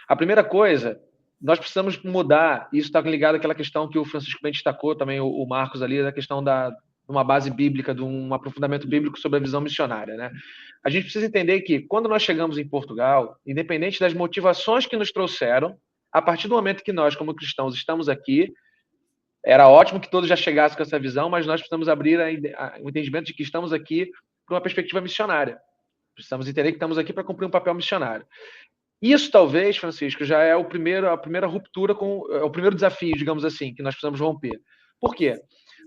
A primeira coisa, nós precisamos mudar, isso está ligado àquela questão que o Francisco bem destacou, também o Marcos ali, da questão de uma base bíblica, de um aprofundamento bíblico sobre a visão missionária, né? A gente precisa entender que, quando nós chegamos em Portugal, independente das motivações que nos trouxeram, a partir do momento que nós, como cristãos, estamos aqui, era ótimo que todos já chegassem com essa visão, mas nós precisamos abrir o entendimento de que estamos aqui para uma perspectiva missionária. Precisamos entender que estamos aqui para cumprir um papel missionário. Isso talvez, Francisco, já é a primeira ruptura, o primeiro desafio, digamos assim, que nós precisamos romper. Por quê?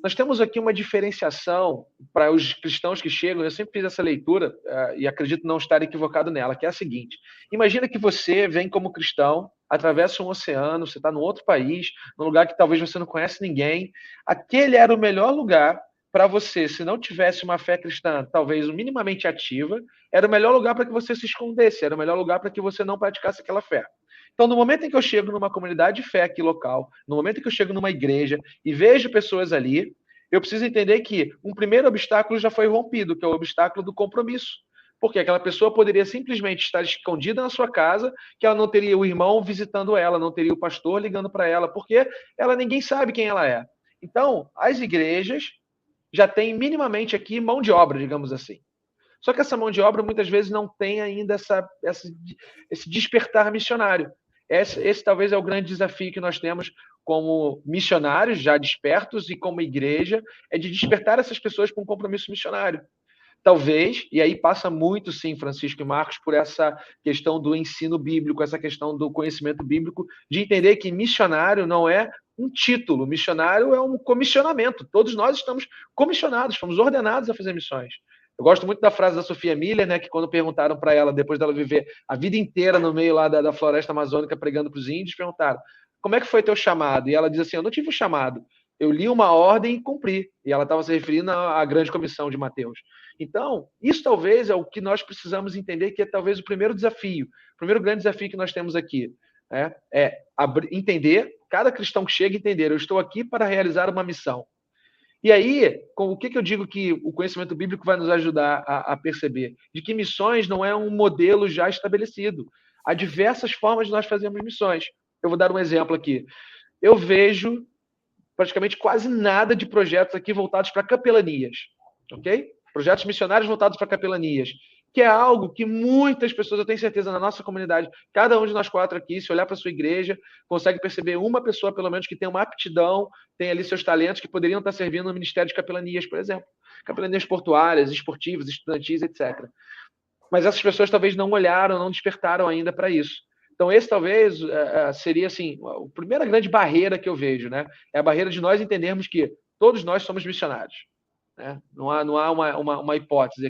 Nós temos aqui uma diferenciação para os cristãos que chegam, eu sempre fiz essa leitura e acredito não estar equivocado nela, que é a seguinte: imagina que você vem como cristão, atravessa um oceano, você está num outro país, num lugar que talvez você não conhece ninguém, aquele era o melhor lugar para você, se não tivesse uma fé cristã, talvez minimamente ativa, era o melhor lugar para que você se escondesse, era o melhor lugar para que você não praticasse aquela fé. Então, no momento em que eu chego numa comunidade de fé aqui local, no momento em que eu chego numa igreja e vejo pessoas ali, eu preciso entender que um primeiro obstáculo já foi rompido, que é o obstáculo do compromisso. Porque aquela pessoa poderia simplesmente estar escondida na sua casa, que ela não teria o irmão visitando ela, não teria o pastor ligando para ela, porque ninguém sabe quem ela é. Então, as igrejas já têm minimamente aqui mão de obra, digamos assim. Só que essa mão de obra muitas vezes não tem ainda esse despertar missionário. Esse talvez é o grande desafio que nós temos como missionários já despertos e como igreja, é de despertar essas pessoas para um compromisso missionário. Talvez, e aí passa muito, sim, Francisco e Marcos, por essa questão do ensino bíblico, essa questão do conhecimento bíblico, de entender que missionário não é um título, missionário é um comissionamento. Todos nós estamos comissionados, fomos ordenados a fazer missões. Eu gosto muito da frase da Sophia Miller, né, que quando perguntaram para ela, depois dela viver a vida inteira no meio lá da floresta amazônica pregando para os índios, perguntaram: como é que foi teu chamado? E ela diz assim: eu não tive um chamado, eu li uma ordem e cumpri. E ela estava se referindo à grande comissão de Mateus. Então, isso talvez é o que nós precisamos entender, que é talvez o primeiro desafio, o primeiro grande desafio que nós temos aqui. Entender, cada cristão que chega, entender: eu estou aqui para realizar uma missão. E aí, o que eu digo que o conhecimento bíblico vai nos ajudar a perceber? De que missões não é um modelo já estabelecido. Há diversas formas de nós fazermos missões. Eu vou dar um exemplo aqui. Eu vejo praticamente quase nada de projetos aqui voltados para capelanias, ok? Projetos missionários voltados para capelanias, que é algo que muitas pessoas, eu tenho certeza, na nossa comunidade, cada um de nós quatro aqui, se olhar para a sua igreja, consegue perceber uma pessoa, pelo menos, que tem uma aptidão, tem ali seus talentos que poderiam estar servindo no Ministério de Capelanias, por exemplo. Capelanias portuárias, esportivas, estudantis, etc. Mas essas pessoas talvez não olharam, não despertaram ainda para isso. Então, esse talvez seria assim, a primeira grande barreira que eu vejo, né? É a barreira de nós entendermos que todos nós somos missionários. Né? Não há uma hipótese